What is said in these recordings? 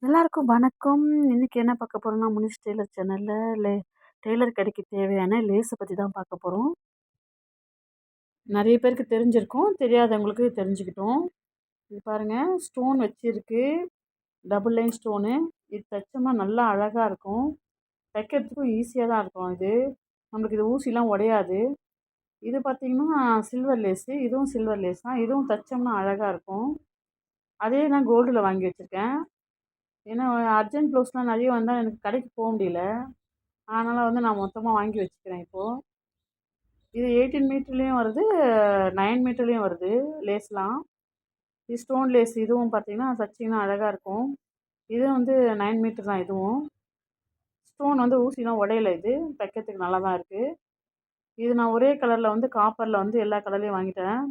எல்லாருக்கும் வணக்கம். இன்னைக்கு என்ன பார்க்க போறோம்னா, முனிஷ் டெய்லர் சேனல்ல டெய்லர் கடைக்கு தேவையான லேஸ பத்தி தான் பார்க்க போறோம். நெறைய பேருக்கு தெரிஞ்சிருக்கும். தெரியாதவங்களுக்கு தெரிஞ்சுக்கிட்டும். இது பாருங்க, ஸ்டோன் வச்சிருக்கு. Double line stone. இது தச்சோம்னா நல்லா அழகா இருக்கும். தைக்கிறதுக்கும் ஈஸியா தான் இருக்கும் இது. நம்மளுக்கு இது ஊசிலாம் உடையாது. இது பார்த்தீங்கன்னா, சில்வர் லேஸு. இதுவும் சில்வர் லேஸ் தான். இதுவும் தச்சோம்னா அழகா இருக்கும். அதே நான் கோல்டுல வாங்கி வச்சிருக்கேன். ஏன்னா, அர்ஜென்ட் ப்ளவுஸ்லாம் நெறைய வந்தா எனக்கு கடைக்கு போ முடியல. அதனால நான் மொத்தமா வாங்கி வச்சுக்கிறேன் இப்போ. இது 18 மீட்டர்லயும் வருது, 9 மீட்டர்லயும் வருது லேஸ்லாம். இது ஸ்டோன் லேஸ். இதுவும் பார்த்தீங்கன்னா, தச்சீங்கன்னா அழகா இருக்கும். இது 9 மீட்டர் தான் இதுவும். ஸ்டோன் ஊசிலாம் உடையல இது. தைக்கிறதுக்கு நல்லா தான் இருக்கு. இது நான் ஒரே கலர்ல காப்பர்ல எல்லா கலர்லயும் வாங்கிட்டேன்.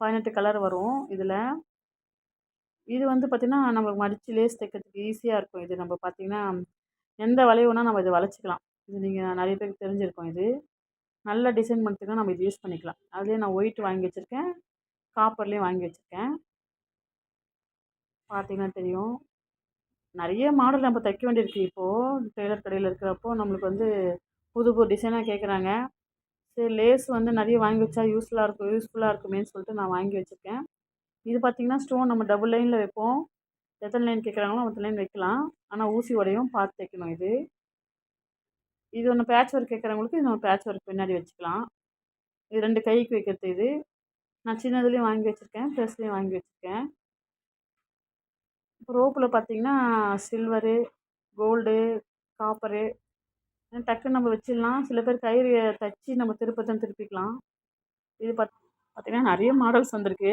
18 கலர் வரும் இதுல. இது பார்த்தீங்கன்னா, நம்மளுக்கு மடிச்சு லேஸ் தைக்கிறதுக்கு ஈஸியா இருக்கும். இது நம்ம பார்த்தீங்கன்னா, எந்த வளைவுனா நம்ம இத வளைச்சுக்கலாம். இது நீங்க நெறைய பேருக்கு தெரிஞ்சிருக்கும் இது. நல்ல டிசைன் பண்ணுறதுக்குனா நம்ம இது யூஸ் பண்ணிக்கலாம். அதுலேயே நான் ஒயிட் வாங்கி வச்சுருக்கேன். காப்பர்லேயும் வாங்கி வச்சுருக்கேன். பார்த்தீங்கன்னா தெரியும். நிறைய மாடல் நம்ம தைக்க வேண்டியிருக்கு இப்போது. டெய்லர் கடையில் இருக்கிறப்போ நம்மளுக்கு புது புது டிசைனாக கேட்குறாங்க. சரி, லேஸ் நிறைய வாங்கி வச்சா யூஸ்ஃபுல்லாக இருக்குமேன்னு சொல்லிட்டு நான் வாங்கி வச்சுருக்கேன். இது பார்த்தீங்கன்னா, ஸ்டோன் நம்ம டபுள் லைனில் வைப்போம். எத்தனை லைன் கேட்குறாங்களோ அத்தனை லைன் வைக்கலாம். ஆனால் ஊசி உடையும், பார்த்து தைக்கணும் இது. இது ஒன்று பேட்ச் ஒர்க் கேட்குறவங்களுக்கு இது பேட்ச் ஒர்க் பின்னாடி வச்சுக்கலாம். இது 2 கைக்கு வைக்கிறது இது. நான் சின்னதுலேயும் வாங்கி வச்சுருக்கேன், பெருசுலேயும் வாங்கி வச்சுருக்கேன். இப்போ ரோப்பில் பார்த்தீங்கன்னா, சில்வரு, கோல்டு, காப்பரு டக்குன்னு நம்ம வச்சிடலாம். சில பேர் கயிறு தச்சு நம்ம திருப்பிக்கலாம். இது பார்த்தீங்கன்னா நிறைய மாடல்ஸ் வந்திருக்கு.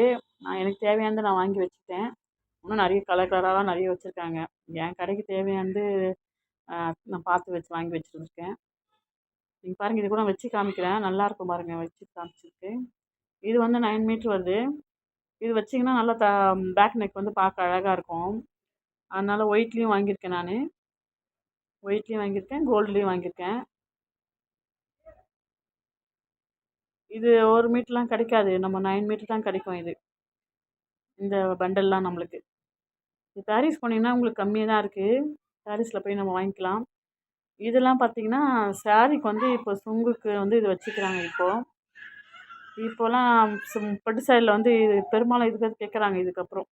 எனக்கு தேவையானது நான் வாங்கி வச்சுட்டேன். இன்னும் நிறைய கலர் கலராலாம் நிறைய வச்சுருக்காங்க. என் கடைக்கு தேவையானது நான் பார்த்து வாங்கி வச்சுருக்கேன். நீங்கள் பாருங்கள், இது கூட வச்சு காமிக்கிறேன். நல்லாயிருக்கும் பாருங்கள், வச்சு காமிச்சிருக்கு. இது 9 மீட்ரு வருது. இது வச்சிங்கன்னா நல்லா பேக் நெக் பார்க்க அழகாக இருக்கும். அதனால் ஒயிட்லேயும் வாங்கியிருக்கேன் நான். ஒயிட்லேயும் வாங்கியிருக்கேன், கோல்டுலேயும் வாங்கியிருக்கேன். இது 1 மீட்டர்லாம் கிடைக்காது. நம்ம 9 மீட்டர் தான் கிடைக்கும் இது. இந்த பண்டல்லாம் நம்மளுக்கு. இது பாரிஸ் போனீங்கன்னா உங்களுக்கு கம்மியாக தான் இருக்குது. பாரிஸில் போய் நம்ம வாங்கிக்கலாம். இதெல்லாம் பார்த்தீங்கன்னா, சாரீக்கு இப்போ சுங்குக்கு இது வச்சுக்கிறாங்க இப்போது. இப்போலாம் பட்டு சாரியில் இது பெரும்பாலும் இதுக்கு கேட்குறாங்க இதுக்கப்புறம்.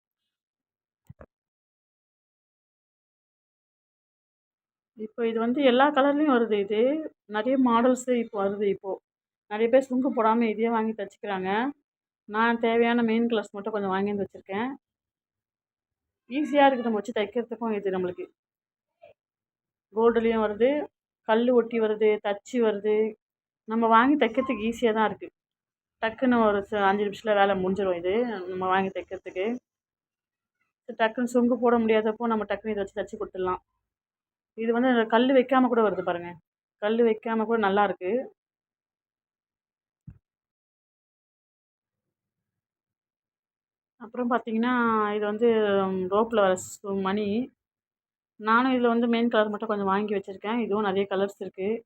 இப்போ இது எல்லா கலர்லேயும் வருது இது. நிறைய மாடல்ஸு இப்போ வருது இப்போது. நிறைய பேர் சுங்கு போடாமல் இதையே வாங்கி தைச்சிக்கிறாங்க. நான் தேவையான மெயின் கலர்ஸ் மட்டும் கொஞ்சம் வாங்கி வந்து வச்சுருக்கேன். ஈஸியாக இருக்குது நம்ம வச்சு தைக்கிறதுக்கும். இது நம்மளுக்கு கோல்டுலேயும் வருது, கல் ஒட்டி வருது, தச்சு வருது. நம்ம வாங்கி தைக்கிறதுக்கு ஈஸியாக தான் இருக்குது. டக்குன்னு ஒரு 5 நிமிஷத்தில் வேலை முடிஞ்சிடும் இது நம்ம வாங்கி தைக்கிறதுக்கு. டக்குன்னு சுங்கு போட முடியாதப்போ நம்ம டக்குன்னு இதை வச்சு தைச்சி கொடுத்துடலாம். இது கல் வைக்காமல் கூட வருது பாருங்கள். கல் வைக்காமல் கூட நல்லாயிருக்கு. அப்புறம் பார்த்தீங்கன்னா, இது ரோப்பில் வர மணி. நானும் இதில் மெயின் கலர் மட்டும் கொஞ்சம் வாங்கி வச்சுருக்கேன். இதுவும் நிறைய கலர்ஸ் இருக்குது.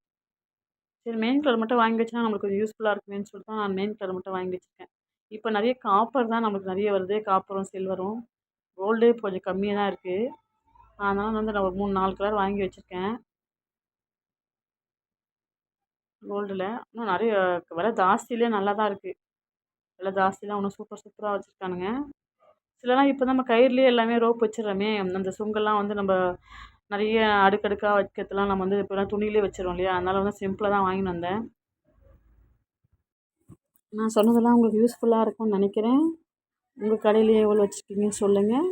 சரி, மெயின் கலர் மட்டும் வாங்கி வச்சுனா நம்மளுக்கு கொஞ்சம் யூஸ்ஃபுல்லாக இருக்குமேன்னு சொல்லிட்டு தான் நான் மெயின் கலர் மட்டும் வாங்கி வச்சுருக்கேன். இப்போ நிறைய காப்பர் தான் நம்மளுக்கு நிறைய வருது. காப்பரும் சில்வரும். கோல்டு இப்போ கொஞ்சம் கம்மியாக தான் இருக்குது. அதனால் நான் ஒரு 3, 4 கலர் வாங்கி வச்சுருக்கேன் கோல்டில். இன்னும் நிறைய விலை ஜாஸ்தியிலே நல்லா தான் இருக்குது. விலை ஜாஸ்திலாம் இன்னும் சூப்பராக வச்சுருக்கானுங்க. சிலலாம் இப்போ நம்ம கயிறுலேயே எல்லாமே ரோப் வச்சிடறோமே. அந்த சுங்கெல்லாம் நம்ம நிறைய அடுக்கடுக்காக வைக்கிறதுலாம் நம்ம இப்போலாம் துணியிலே வச்சிடறோம் இல்லையா? அதனால் சிம்பிளாக தான் வாங்கின்னு வந்தேன். நான் சொன்னதெல்லாம் உங்களுக்கு யூஸ்ஃபுல்லாக இருக்கும்னு நினைக்கிறேன். உங்கள் கடையிலேயே எவ்வளோ வச்சுருக்கீங்கன்னு சொல்லுங்கள்.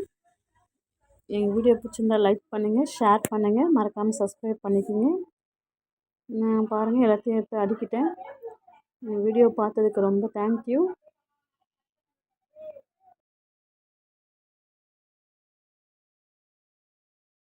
எங்கள் வீடியோ பிடிச்சிருந்தா லைக் பண்ணுங்கள், ஷேர் பண்ணுங்கள், மறக்காமல் சப்ஸ்கிரைப் பண்ணிக்கோங்க. நான் பாருங்கள், எல்லாத்தையும் எடுத்து அடுக்கிட்டேன். வீடியோ பார்த்ததுக்கு ரொம்ப தேங்க்யூ.